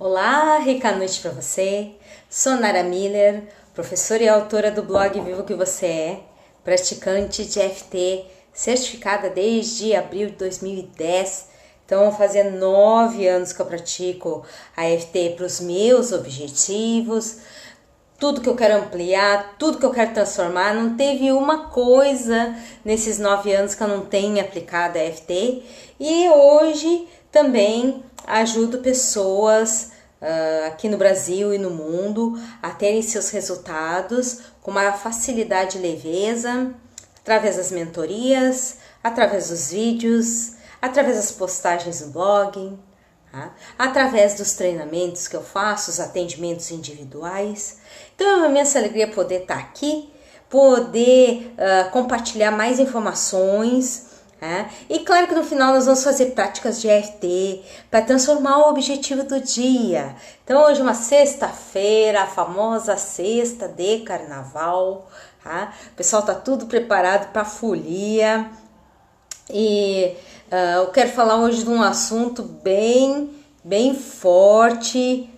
Olá, rica noite para você. Sou Nara Miller, professora e autora do blog Viva o que Você É, praticante de EFT, certificada desde abril de 2010. Então, vão fazer 9 anos que eu pratico a EFT para os meus objetivos, tudo que eu quero ampliar, tudo que eu quero transformar. Não teve uma coisa nesses 9 anos que eu não tenha aplicado a EFT. E hoje também ajudo pessoas aqui no Brasil e no mundo a terem seus resultados com maior facilidade e leveza, através das mentorias, através dos vídeos, através das postagens no blog, tá? Através dos treinamentos que eu faço, os atendimentos individuais. Então é uma imensa alegria poder estar aqui, poder compartilhar mais informações. E claro que no final nós vamos fazer práticas de EFT para transformar o objetivo do dia. Então hoje é uma sexta-feira, a famosa sexta de carnaval. O pessoal está tudo preparado para a folia. E eu quero falar hoje de um assunto bem forte,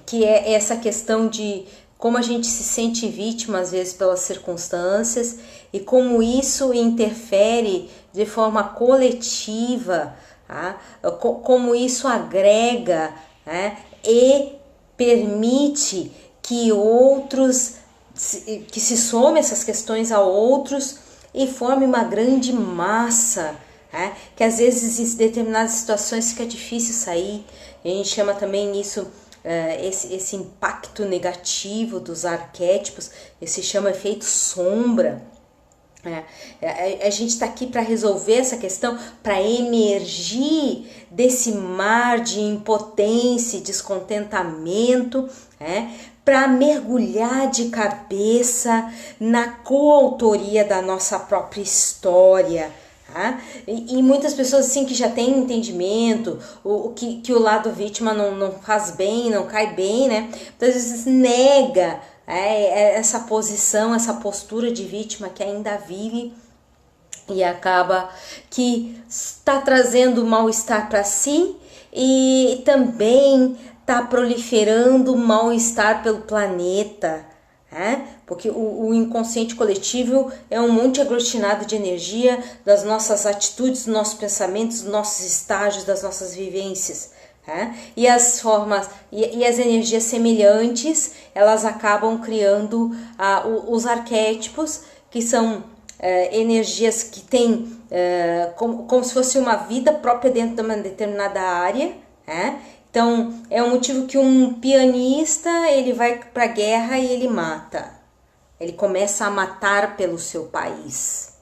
que é essa questão de como a gente se sente vítima às vezes pelas circunstâncias e como isso interfere de forma coletiva, como isso agrega, e permite que outros, que se somem essas questões a outros e forme uma grande massa, que às vezes em determinadas situações fica difícil sair. A gente chama também isso esse impacto negativo dos arquétipos, esse chama efeito sombra. A gente está aqui para resolver essa questão, para emergir desse mar de impotência e descontentamento, para mergulhar de cabeça na coautoria da nossa própria história. E muitas pessoas assim que já têm entendimento, que o lado vítima não faz bem, não cai bem, Então, às vezes nega essa posição, essa postura de vítima que ainda vive e acaba que está trazendo mal-estar para si e também está proliferando mal-estar pelo planeta. Porque o inconsciente coletivo é um monte aglutinado de energia das nossas atitudes, dos nossos pensamentos, dos nossos estágios, das nossas vivências. E as formas e as energias semelhantes, elas acabam criando os arquétipos, que são energias que têm como se fosse uma vida própria dentro de uma determinada área. Então, é um motivo que um pianista, ele vai para a guerra e ele mata. Ele começa a matar pelo seu país.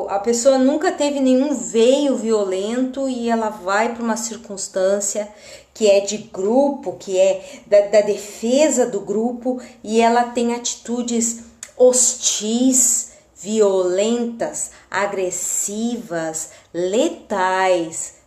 A pessoa nunca teve nenhum veio violento e ela vai para uma circunstância que é de grupo, que é da defesa do grupo, e ela tem atitudes hostis, violentas, agressivas, letais.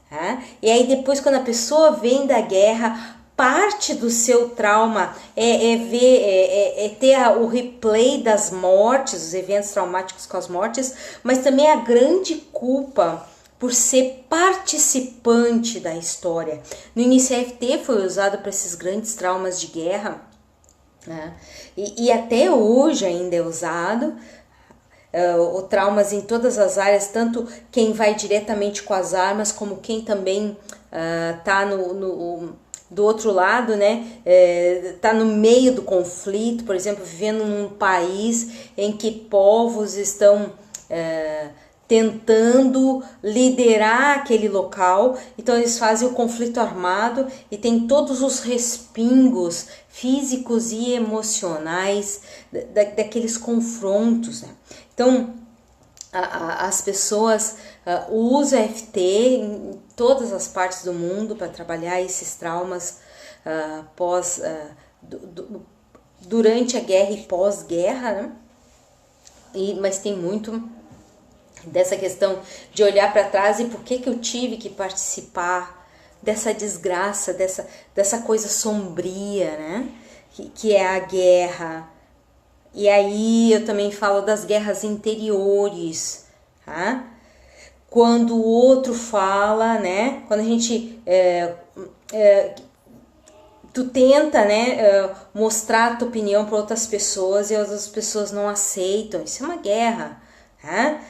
E aí depois, quando a pessoa vem da guerra, parte do seu trauma é ter o replay das mortes, os eventos traumáticos com as mortes, mas também a grande culpa por ser participante da história. No início, a EFT foi usado para esses grandes traumas de guerra, e até hoje ainda é usado. Traumas em todas as áreas, tanto quem vai diretamente com as armas, como quem também tá do outro lado, tá no meio do conflito, por exemplo, vivendo num país em que povos estão tentando liderar aquele local, então eles fazem o conflito armado e tem todos os respingos físicos e emocionais daqueles confrontos. Então, as pessoas usam EFT em todas as partes do mundo para trabalhar esses traumas durante a guerra e pós-guerra, mas tem muito dessa questão de olhar para trás e por que eu tive que participar dessa desgraça, dessa coisa sombria, que é a guerra. E aí eu também falo das guerras interiores, quando o outro fala, né? Quando a gente tu tenta, né, mostrar a tua opinião para outras pessoas e as outras pessoas não aceitam. Isso é uma guerra, né?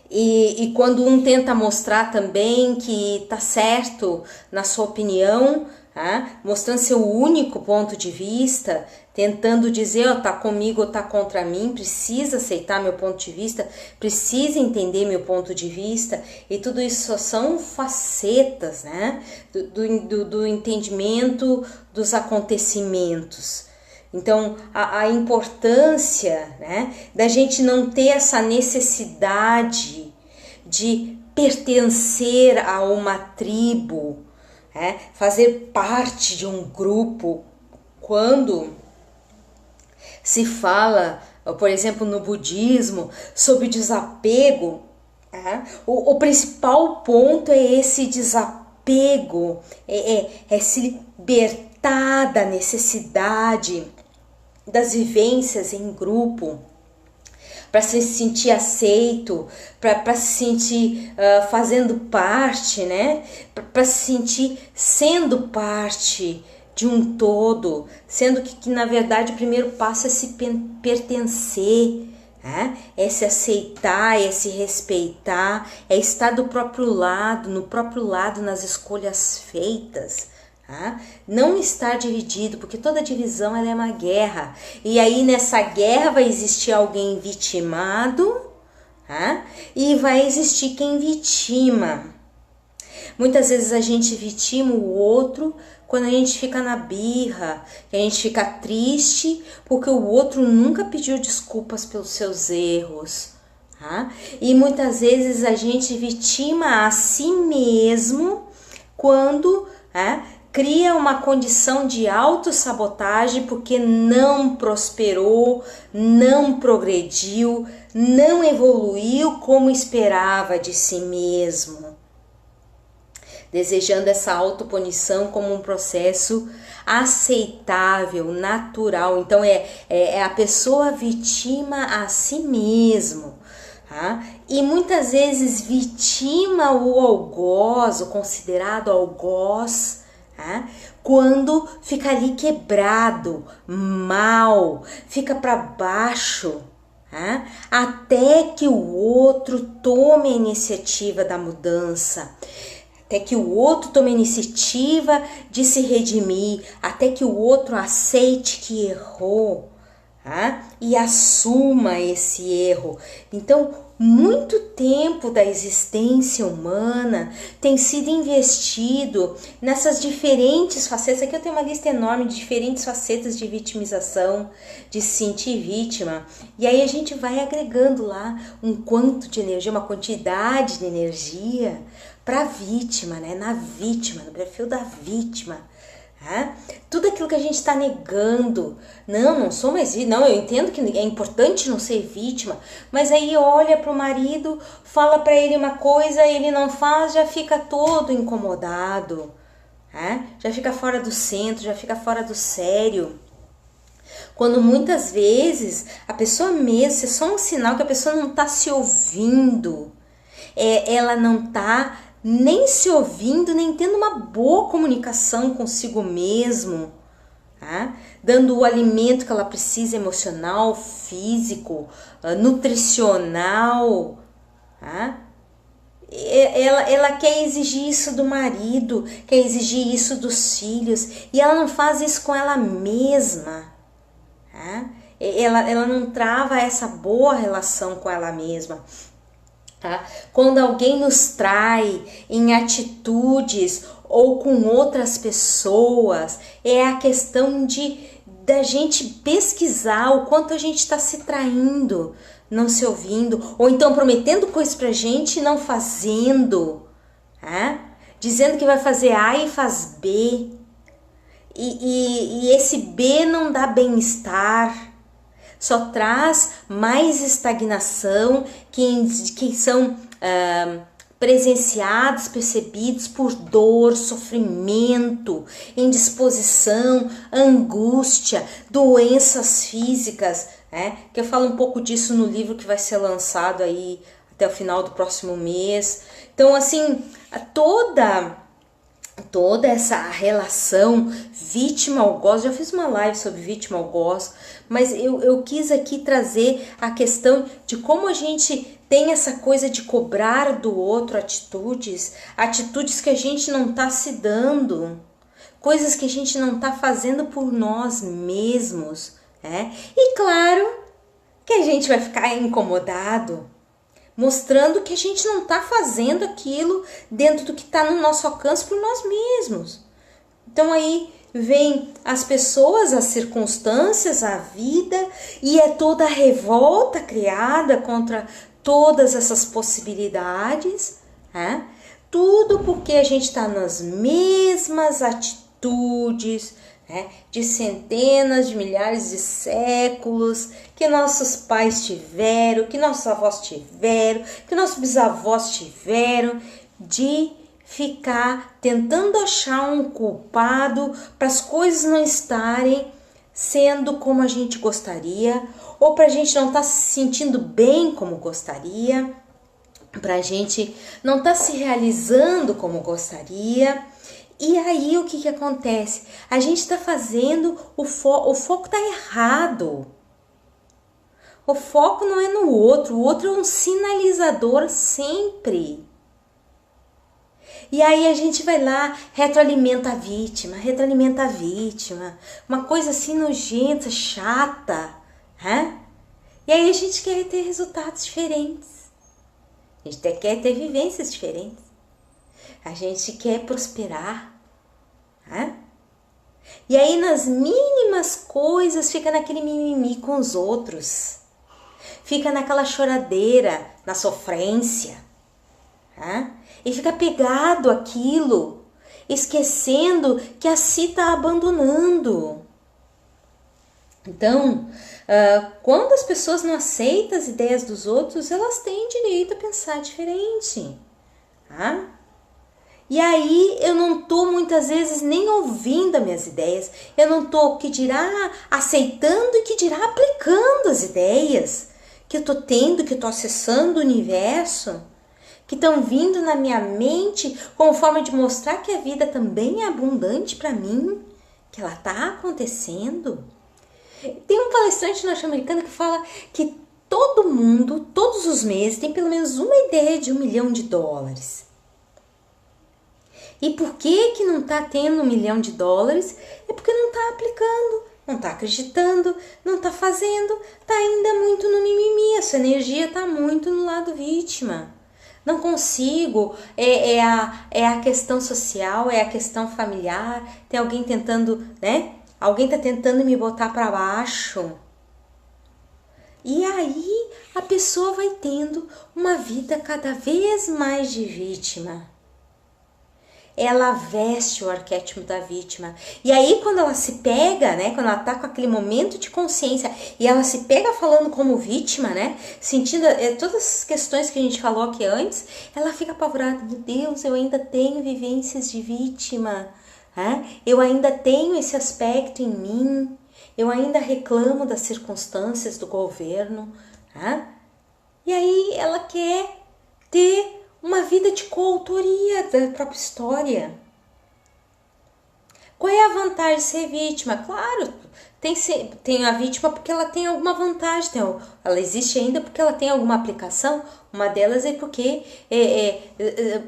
E quando um tenta mostrar também que tá certo na sua opinião, mostrando seu único ponto de vista, tentando dizer, tá comigo ou tá contra mim, precisa aceitar meu ponto de vista, precisa entender meu ponto de vista, e tudo isso só são facetas, né, do entendimento dos acontecimentos. Então, a importância, né, da gente não ter essa necessidade de pertencer a uma tribo, fazer parte de um grupo. Quando se fala, por exemplo, no budismo, sobre desapego, o principal ponto é esse desapego, é se libertar da necessidade das vivências em grupo, para se sentir aceito, para se sentir fazendo parte, né? Para se sentir sendo parte de um todo, sendo que na verdade o primeiro passo é se pertencer, é se aceitar, é se respeitar, é estar do próprio lado, no próprio lado nas escolhas feitas. Não estar dividido, porque toda divisão ela é uma guerra, e aí nessa guerra vai existir alguém vitimado, e vai existir quem vitima. Muitas vezes a gente vitima o outro quando a gente fica na birra, que a gente fica triste porque o outro nunca pediu desculpas pelos seus erros, e muitas vezes a gente vitima a si mesmo quando cria uma condição de autossabotagem porque não prosperou, não progrediu, não evoluiu como esperava de si mesmo. Desejando essa autopunição como um processo aceitável, natural. Então é a pessoa vitima a si mesmo. E muitas vezes vitima o algoz, o considerado algoz, quando fica ali quebrado, mal, fica para baixo, até que o outro tome a iniciativa da mudança, até que o outro tome a iniciativa de se redimir, até que o outro aceite que errou, e assuma esse erro. Então, muito tempo da existência humana tem sido investido nessas diferentes facetas. Aqui eu tenho uma lista enorme de diferentes facetas de vitimização, de se sentir vítima. E aí a gente vai agregando lá um quanto de energia, uma quantidade de energia para a vítima, né? Na vítima, no perfil da vítima. Tudo aquilo que a gente está negando, não sou mais vítima, não, eu entendo que é importante não ser vítima, mas aí olha para o marido, fala para ele uma coisa, ele não faz, já fica todo incomodado, já fica fora do centro, já fica fora do sério. Quando muitas vezes a pessoa mesmo, isso é só um sinal que a pessoa não está se ouvindo, ela não está nem se ouvindo, nem tendo uma boa comunicação consigo mesmo, dando o alimento que ela precisa, emocional, físico, nutricional. Ela quer exigir isso do marido, quer exigir isso dos filhos, e ela não faz isso com ela mesma. Ela não trava essa boa relação com ela mesma. Quando alguém nos trai em atitudes ou com outras pessoas, é a questão da gente pesquisar o quanto a gente está se traindo, não se ouvindo, ou então prometendo coisas pra gente e não fazendo, dizendo que vai fazer A e faz B, e esse B não dá bem-estar, só traz mais estagnação, que são presenciados, percebidos por dor, sofrimento, indisposição, angústia, doenças físicas, que eu falo um pouco disso no livro que vai ser lançado aí até o final do próximo mês. Então, assim, toda essa relação vítima-algoz, já fiz uma live sobre vítima-algoz, mas eu quis aqui trazer a questão de como a gente tem essa coisa de cobrar do outro atitudes que a gente não está se dando, coisas que a gente não está fazendo por nós mesmos, né? E claro que a gente vai ficar incomodado, mostrando que a gente não está fazendo aquilo dentro do que está no nosso alcance por nós mesmos. Então aí vem as pessoas, as circunstâncias, a vida, e é toda a revolta criada contra todas essas possibilidades, né? Tudo porque a gente está nas mesmas atitudes, né, de centenas de milhares de séculos que nossos pais tiveram, que nossos avós tiveram, que nossos bisavós tiveram, de ficar tentando achar um culpado para as coisas não estarem sendo como a gente gostaria, ou para a gente não estar se sentindo bem como gostaria, para a gente não estar se realizando como gostaria. E aí o que acontece? A gente está fazendo, o foco está errado. O foco não é no outro, o outro é um sinalizador sempre. E aí a gente vai lá, retroalimenta a vítima, uma coisa assim nojenta, chata, né? E aí a gente quer ter resultados diferentes, a gente quer ter vivências diferentes. A gente quer prosperar, né? E aí nas mínimas coisas fica naquele mimimi com os outros. Fica naquela choradeira, na sofrência, né? E fica pegado àquilo, esquecendo que a si está abandonando. Então, quando as pessoas não aceitam as ideias dos outros, elas têm direito a pensar diferente, tá? E aí eu não tô muitas vezes nem ouvindo as minhas ideias, eu não tô, que dirá, aceitando e que dirá aplicando as ideias que eu tô tendo, que eu tô acessando o universo, que estão vindo na minha mente como forma de mostrar que a vida também é abundante para mim, que ela tá acontecendo. Tem um palestrante norte-americano que fala que todo mundo, todos os meses, tem pelo menos uma ideia de $1 milhão. E por que não está tendo $1 milhão? É porque não está aplicando, não está acreditando, não está fazendo, está ainda muito no mimimi, a sua energia está muito no lado vítima. Não consigo, é a questão social, é a questão familiar, tem alguém tentando, né? Alguém está tentando me botar para baixo. E aí a pessoa vai tendo uma vida cada vez mais de vítima. Ela veste o arquétipo da vítima. E aí quando ela se pega, né, quando ela tá com aquele momento de consciência e ela se pega falando como vítima, né, sentindo todas as questões que a gente falou aqui antes, ela fica apavorada. Meu Deus, eu ainda tenho vivências de vítima, né? Eu ainda tenho esse aspecto em mim, eu ainda reclamo das circunstâncias do governo, né? E aí ela quer ter uma vida de coautoria da própria história. Qual é a vantagem de ser vítima? Claro, tem a vítima porque ela tem alguma vantagem, ela existe ainda porque ela tem alguma aplicação. Uma delas é porque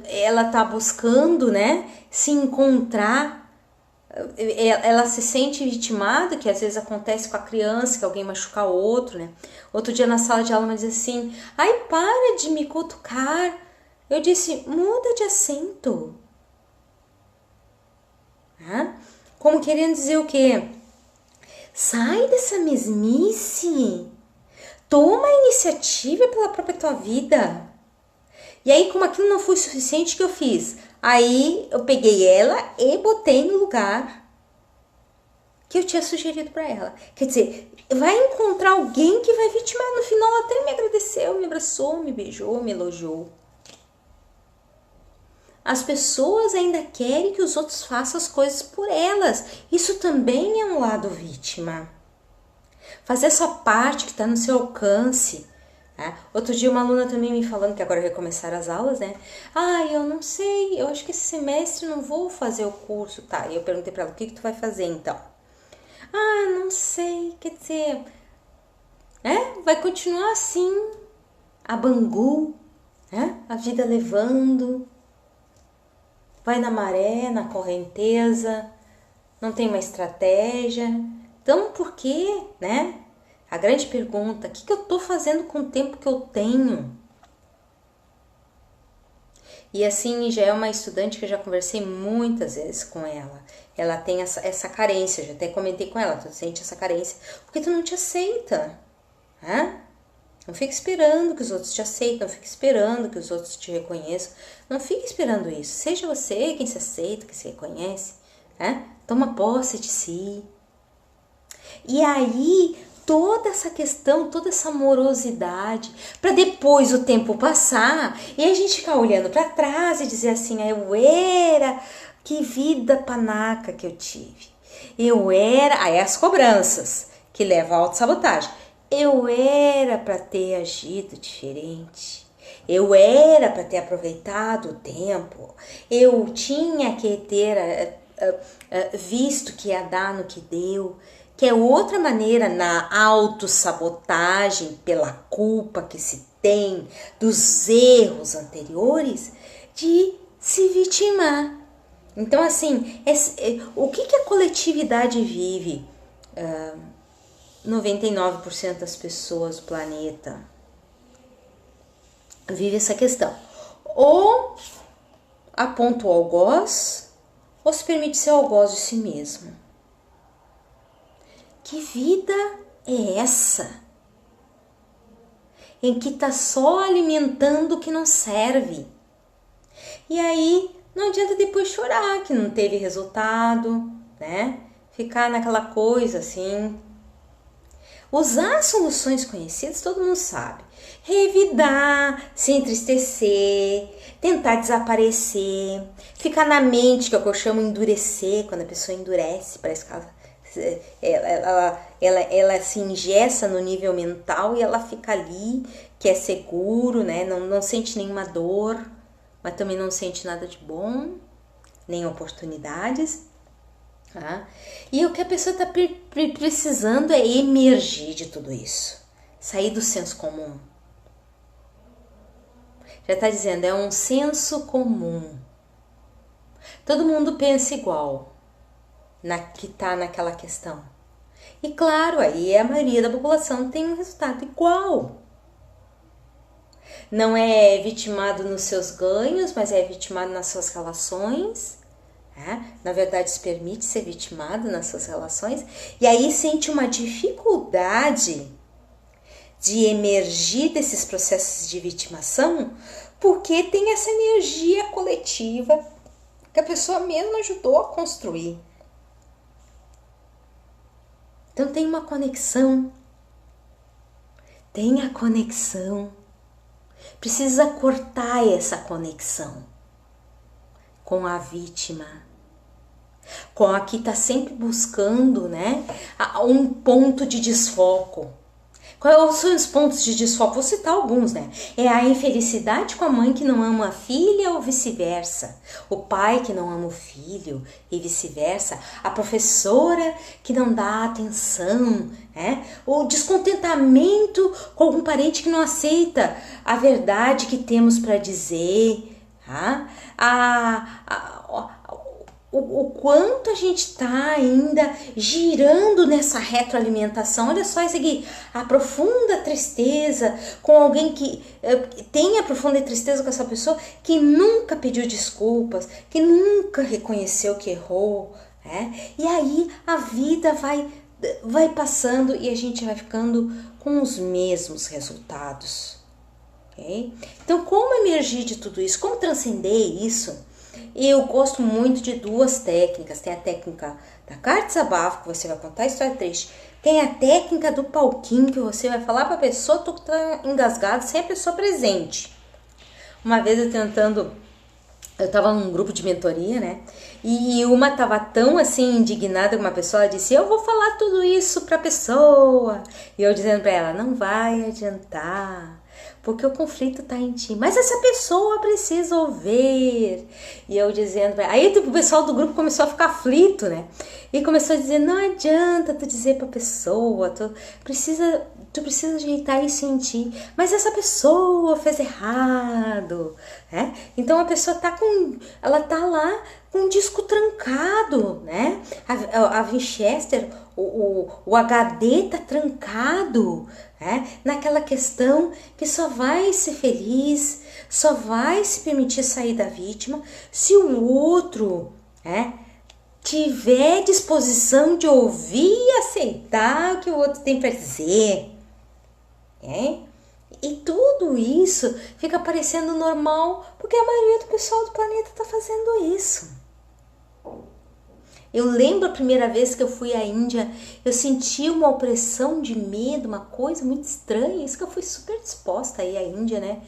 ela está buscando, né, se encontrar. Ela se sente vitimada, que às vezes acontece com a criança, que alguém machuca o outro, né? Outro dia na sala de aula, ela diz assim: ai, para de me cutucar. Eu disse: muda de assento. Como querendo dizer o quê? Sai dessa mesmice. Toma a iniciativa pela própria tua vida. E aí, como aquilo não foi suficiente, o que eu fiz? Aí eu peguei ela e botei no lugar que eu tinha sugerido para ela. Quer dizer, vai encontrar alguém que vai vitimar. No final ela até me agradeceu, me abraçou, me beijou, me elogiou. As pessoas ainda querem que os outros façam as coisas por elas. Isso também é um lado vítima. Fazer a sua parte que está no seu alcance, Outro dia uma aluna também me falando que agora recomeçaram as aulas, né? Eu não sei, eu acho que esse semestre não vou fazer o curso, tá? E eu perguntei pra ela, o que tu vai fazer então? Não sei, quer dizer, vai continuar assim, a Bangu, a vida levando, vai na maré, na correnteza, não tem uma estratégia. Então, por quê, né? A grande pergunta, o que eu tô fazendo com o tempo que eu tenho? E assim, já é uma estudante que eu já conversei muitas vezes com ela. Ela tem essa carência, eu já até comentei com ela, tu sente essa carência, porque tu não te aceita, Não fica esperando que os outros te aceitem, não fica esperando que os outros te reconheçam, não fica esperando isso. Seja você quem se aceita, quem se reconhece, Toma posse de si. E aí, toda essa questão, toda essa morosidade, para depois o tempo passar e a gente ficar olhando para trás e dizer assim, que vida panaca que eu tive. Aí as cobranças, que levam à autossabotagem. Eu era para ter agido diferente. Eu era para ter aproveitado o tempo. Eu tinha que ter visto que ia dar no que deu. Que é outra maneira na autossabotagem pela culpa que se tem dos erros anteriores de se vitimar. Então, assim, o que a coletividade vive? 99% das pessoas do planeta vive essa questão. Ou aponta o algoz, ou se permite ser algoz de si mesmo. Que vida é essa? Em que tá só alimentando o que não serve. E aí não adianta depois chorar que não teve resultado, né? Ficar naquela coisa assim. Usar soluções conhecidas, todo mundo sabe. Revidar, se entristecer, tentar desaparecer, ficar na mente, que é o que eu chamo endurecer, quando a pessoa endurece, parece que ela se ingessa no nível mental e ela fica ali, que é seguro, né? Não sente nenhuma dor, mas também não sente nada de bom, nem oportunidades. E o que a pessoa está precisando é emergir de tudo isso, sair do senso comum. Já está dizendo, é um senso comum. Todo mundo pensa igual, que está naquela questão. E claro, aí a maioria da população tem um resultado igual. Não é vitimado nos seus ganhos, mas é vitimado nas suas relações. Na verdade, se permite ser vitimado nas suas relações. E aí sente uma dificuldade de emergir desses processos de vitimação, porque tem essa energia coletiva que a pessoa mesma ajudou a construir. Então tem uma conexão. Tem a conexão. Precisa cortar essa conexão com a vítima, com a que está sempre buscando, né, um ponto de desfoco. Quais são os pontos de desfoco? Vou citar alguns, né? É a infelicidade com a mãe que não ama a filha ou vice-versa. O pai que não ama o filho e vice-versa. A professora que não dá atenção, né? O descontentamento com algum parente que não aceita a verdade que temos para dizer. O quanto a gente está ainda girando nessa retroalimentação. Olha só isso aqui, a profunda tristeza com alguém que tem a profunda tristeza com essa pessoa que nunca pediu desculpas, que nunca reconheceu que errou, né? E aí a vida vai passando e a gente vai ficando com os mesmos resultados. Okay? Então, como emergir de tudo isso? Como transcender isso? Eu gosto muito de duas técnicas. Tem a técnica da carta de desabafo, que você vai contar a história triste. Tem a técnica do palquinho, que você vai falar para a pessoa, tu tá engasgado, sem a pessoa presente. Uma vez eu tava num grupo de mentoria, né? E uma tava tão assim indignada com uma pessoa, ela disse, eu vou falar tudo isso pra pessoa. E eu dizendo pra ela, não vai adiantar. porque o conflito tá em ti. Mas essa pessoa precisa ouvir. E eu dizendo, aí o pessoal do grupo começou a ficar aflito, né? E começou a dizer, não adianta tu dizer pra pessoa, tu precisa ajeitar isso em ti. Mas essa pessoa fez errado, né? Então a pessoa ela tá lá com um disco trancado, né? A Winchester, o HD tá trancado, né? Naquela questão que só vai ser feliz, só vai se permitir sair da vítima se o outro, né, tiver disposição de ouvir e aceitar o que o outro tem para dizer, né? E tudo isso fica parecendo normal porque a maioria do pessoal do planeta está fazendo isso. Eu lembro a primeira vez que eu fui à Índia, eu senti uma opressão de medo, uma coisa muito estranha. Isso que eu fui super disposta a ir à Índia, né?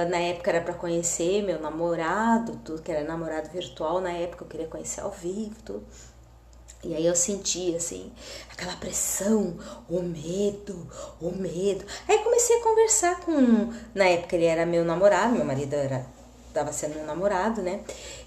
Na época era para conhecer meu namorado, tudo que era namorado virtual. Na época eu queria conhecer ao vivo, tudo. E aí eu senti, assim, aquela pressão, o medo. Aí comecei a conversar na época ele era meu namorado, meu marido estava sendo meu namorado, né,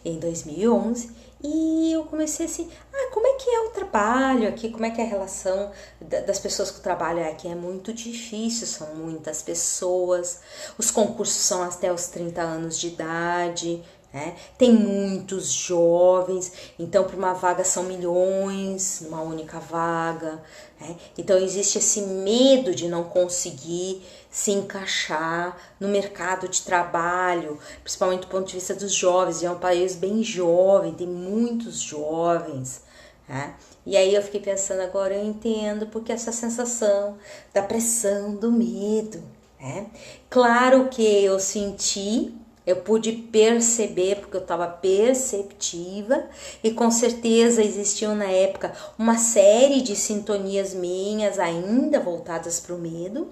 em 2011. E eu comecei assim, como é que é o trabalho aqui, como é que é a relação das pessoas com o trabalho aqui? É muito difícil, são muitas pessoas, os concursos são até os 30 anos de idade, né? Tem muitos jovens, então para uma vaga são milhões, numa única vaga, né? Então existe esse medo de não conseguir se encaixar no mercado de trabalho, principalmente do ponto de vista dos jovens. É um país bem jovem, tem muitos jovens, né? E aí eu fiquei pensando, agora eu entendo porque essa sensação da pressão, do medo, né? Claro que eu senti, eu pude perceber, porque eu estava perceptiva, e com certeza existiam na época uma série de sintonias minhas ainda voltadas para o medo,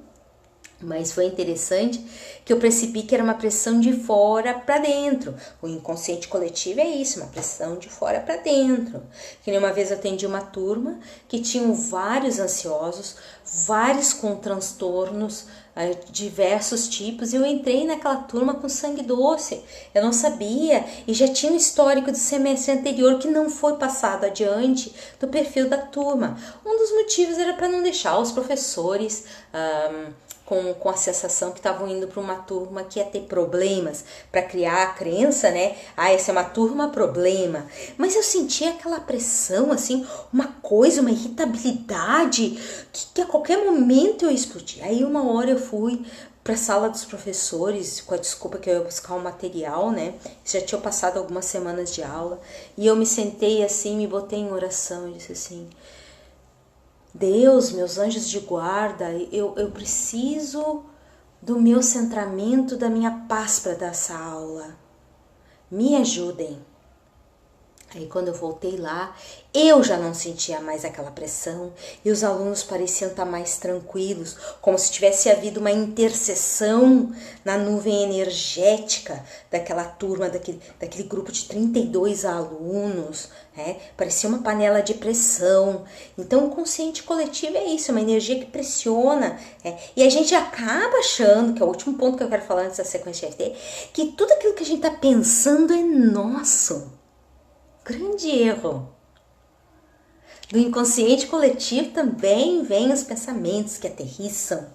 mas foi interessante que eu percebi que era uma pressão de fora para dentro. O inconsciente coletivo é isso, uma pressão de fora para dentro. Que nem uma vez eu atendi uma turma que tinham vários ansiosos, vários com transtornos, diversos tipos, e eu entrei naquela turma com sangue doce. Eu não sabia, e já tinha um histórico do semestre anterior que não foi passado adiante do perfil da turma. Um dos motivos era para não deixar os professores com a sensação que estavam indo para uma turma que ia ter problemas, para criar a crença, né? Essa é uma turma problema. Mas eu sentia aquela pressão, assim, uma coisa, uma irritabilidade, que a qualquer momento eu ia explodir. Aí uma hora eu fui para a sala dos professores, com a desculpa que eu ia buscar o material, né? Já tinha passado algumas semanas de aula, e eu me sentei assim, me botei em oração e disse assim: Deus, meus anjos de guarda, eu preciso do meu centramento, da minha paz para dar essa aula. Me ajudem. Aí quando eu voltei lá, eu já não sentia mais aquela pressão e os alunos pareciam estar mais tranquilos, como se tivesse havido uma interseção na nuvem energética daquela turma, daquele grupo de 32 alunos, né? Parecia uma panela de pressão. Então o consciente coletivo é isso, é uma energia que pressiona, né? E a gente acaba achando, que é o último ponto que eu quero falar nessa sequência de FT, que tudo aquilo que a gente está pensando é nosso. Grande erro. Do inconsciente coletivo também vêm os pensamentos que aterrissam,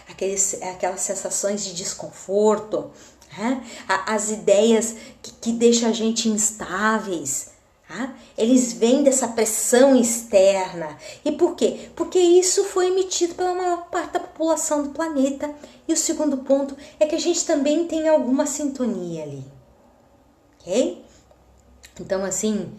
aquelas sensações de desconforto, né? As ideias que deixam a gente instáveis. Tá? Eles vêm dessa pressão externa. E por quê? Porque isso foi emitido pela maior parte da população do planeta. E o segundo ponto é que a gente também tem alguma sintonia ali. Ok? Então, assim,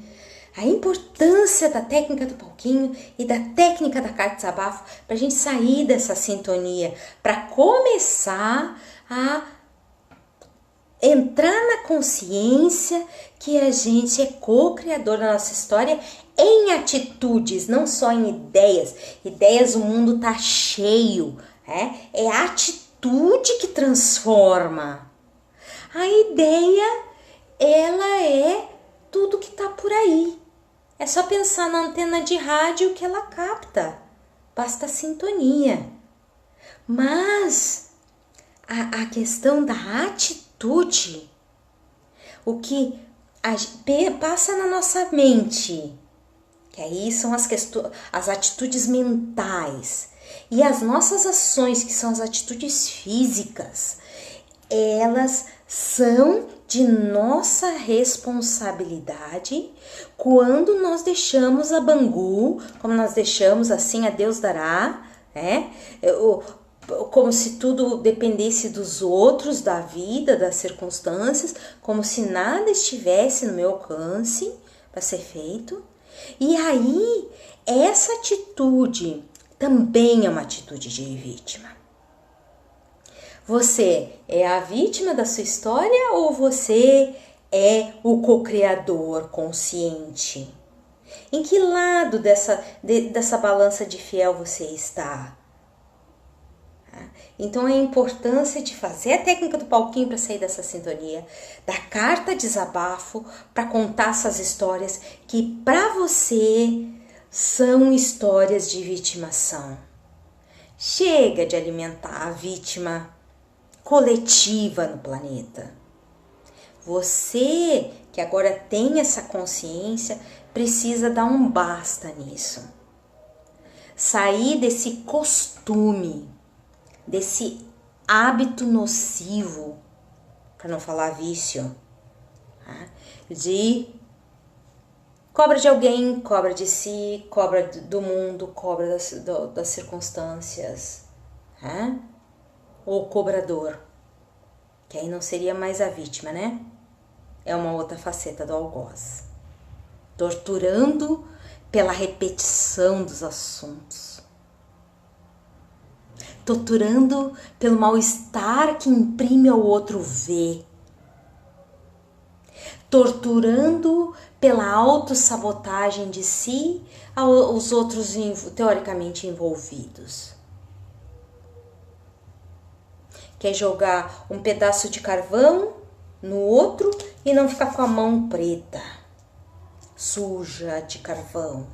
a importância da técnica do palquinho e da técnica da carta de desabafo para a gente sair dessa sintonia, para começar a entrar na consciência que a gente é co-criador da nossa história em atitudes, não só em ideias. Ideias o mundo tá cheio, né? É a atitude que transforma. A ideia, ela é tudo que tá por aí. É só pensar na antena de rádio que ela capta. Basta sintonia. Mas a questão da atitude, o que passa na nossa mente, que aí são as atitudes mentais, e as nossas ações, que são as atitudes físicas, elas são de nossa responsabilidade quando nós deixamos a Bangu, como nós deixamos assim a Deus dará, né? Como se tudo dependesse dos outros, da vida, das circunstâncias, como se nada estivesse no meu alcance para ser feito. E aí, essa atitude também é uma atitude de vítima. Você é a vítima da sua história ou você é o co-criador consciente? Em que lado dessa balança de fiel você está? Então a importância de fazer a técnica do palquinho para sair dessa sintonia, da carta desabafo para contar essas histórias que para você são histórias de vitimação. Chega de alimentar a vítima coletiva no planeta. Você que agora tem essa consciência precisa dar um basta nisso. Sair desse costume, desse hábito nocivo, para não falar vício, de cobra de alguém, cobra de si, cobra do mundo, cobra das circunstâncias, ou cobrador, que aí não seria mais a vítima, né? É uma outra faceta do algoz, torturando pela repetição dos assuntos, torturando pelo mal-estar que imprime ao outro ver, torturando pela autossabotagem de si aos outros teoricamente envolvidos. Quer jogar um pedaço de carvão no outro e não ficar com a mão preta, suja de carvão.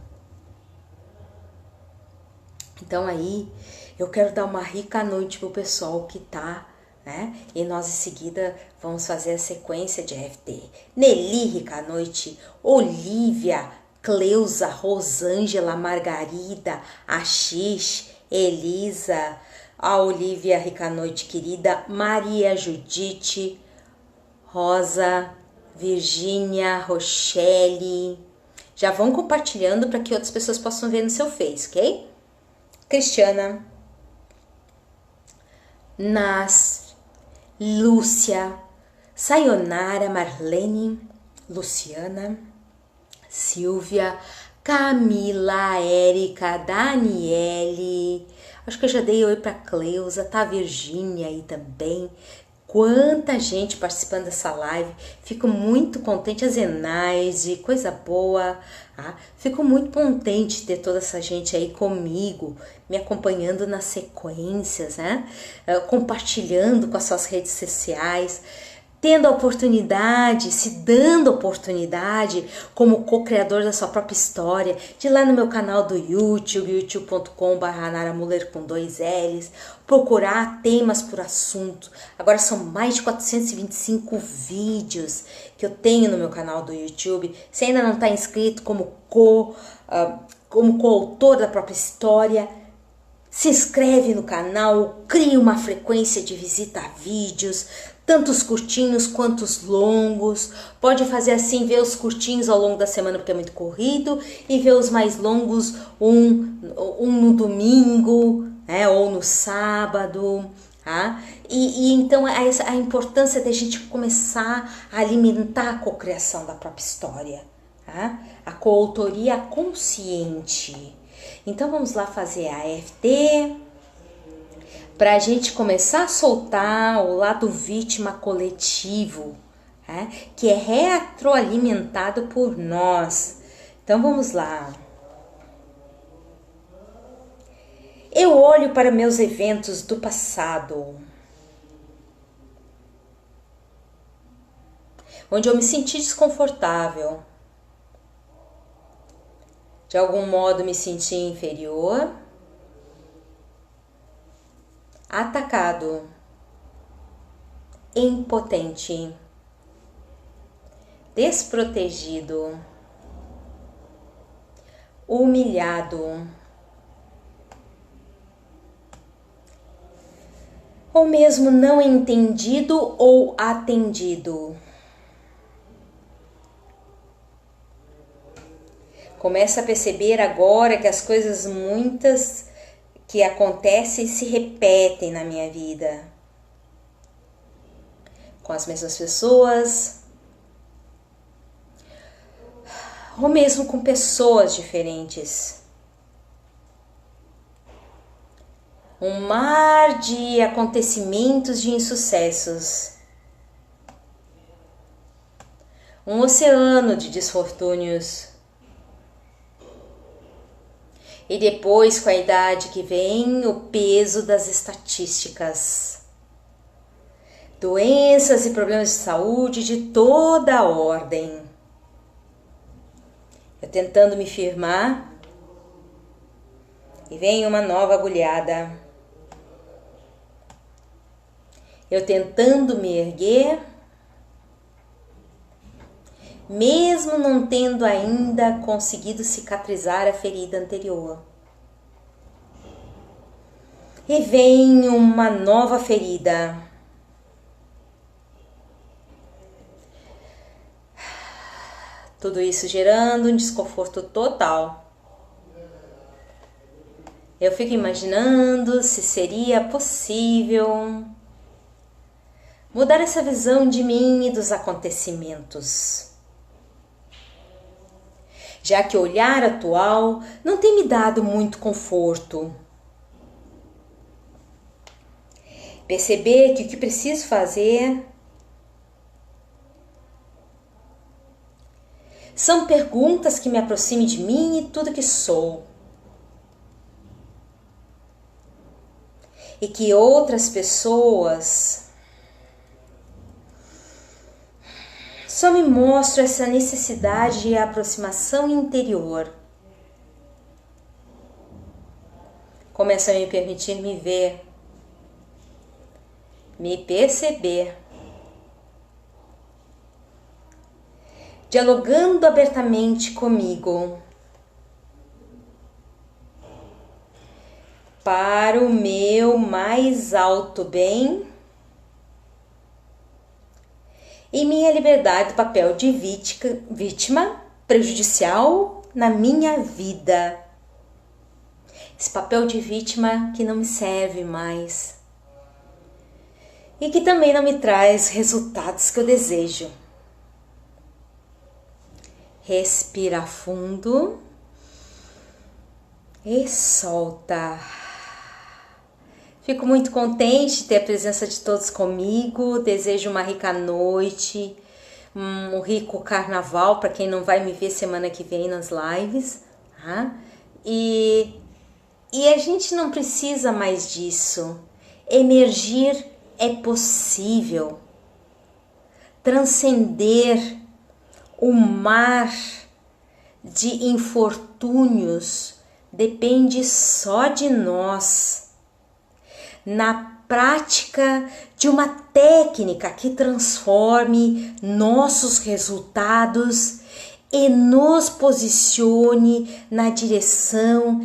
Então aí eu quero dar uma rica noite pro pessoal que tá, né? E nós em seguida vamos fazer a sequência de EFT. Nelly, rica noite. Olivia, Cleusa, Rosângela, Margarida, Ashish, Elisa, a Olivia, rica noite, querida. Maria Judite, Rosa, Virgínia, Rochelle. Já vão compartilhando para que outras pessoas possam ver no seu Face, ok? Cristiana, Nas, Lúcia, Sayonara, Marlene, Luciana, Silvia, Camila, Érica, Daniele. Acho que eu já dei oi para Cleusa, tá? Virgínia aí também. Quanta gente participando dessa live. Fico muito contente. A Zenaide, coisa boa. Fico muito contente de ter toda essa gente aí comigo, me acompanhando nas sequências, né? Compartilhando com as suas redes sociais, tendo a oportunidade, se dando a oportunidade como co-criador da sua própria história, de ir lá no meu canal do YouTube, youtube.com/naramuller com 2 L's, procurar temas por assunto. Agora são mais de 425 vídeos que eu tenho no meu canal do YouTube. Se ainda não está inscrito como coautor da própria história, se inscreve no canal, cria uma frequência de visita a vídeos, tanto os curtinhos quanto os longos. Pode fazer assim, ver os curtinhos ao longo da semana porque é muito corrido e ver os mais longos um no domingo, né, ou no sábado. E então a importância da gente começar a alimentar a cocriação da própria história, a coautoria consciente. Então vamos lá fazer a EFT para a gente começar a soltar o lado vítima coletivo, que é retroalimentado por nós. Então vamos lá. Eu olho para meus eventos do passado, onde eu me senti desconfortável. De algum modo me senti inferior, atacado. impotente, desprotegido, humilhado, ou mesmo não entendido ou atendido. Começa a perceber agora que as coisas muitas que acontecem se repetem na minha vida. Com as mesmas pessoas, ou mesmo com pessoas diferentes. Um mar de acontecimentos de insucessos. Um oceano de desfortúnios. E depois, com a idade que vem, o peso das estatísticas. Doenças e problemas de saúde de toda a ordem. Eu tentando me firmar, e vem uma nova agulhada. Eu tentando me erguer, mesmo não tendo ainda conseguido cicatrizar a ferida anterior. E vem uma nova ferida. Tudo isso gerando um desconforto total. Eu fico imaginando se seria possível mudar essa visão de mim e dos acontecimentos. Já que o olhar atual não tem me dado muito conforto. Perceber que o que preciso fazer são perguntas que me aproximem de mim e tudo que sou. E que outras pessoas só me mostram essa necessidade de aproximação interior. Começa a me permitir me ver, me perceber, dialogando abertamente comigo, para o meu mais alto bem e minha liberdade do papel de vítima prejudicial na minha vida. Esse papel de vítima que não me serve mais e que também não me traz resultados que eu desejo. Respira fundo e solta. Fico muito contente de ter a presença de todos comigo. Desejo uma rica noite, um rico carnaval para quem não vai me ver semana que vem nas lives. Tá? E a gente não precisa mais disso. Emergir é possível. Transcender o mar de infortúnios depende só de nós. Na prática de uma técnica que transforme nossos resultados e nos posicione na direção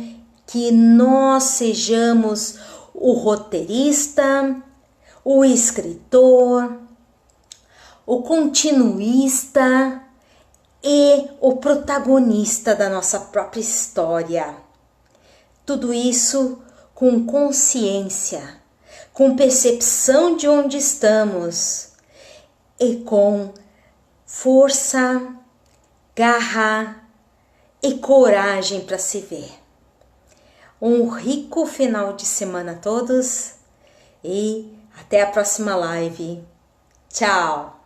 que nós sejamos o roteirista, o escritor, o continuista e o protagonista da nossa própria história. Tudo isso com consciência, com percepção de onde estamos e com força, garra e coragem para se ver. Um rico final de semana a todos e até a próxima live. Tchau!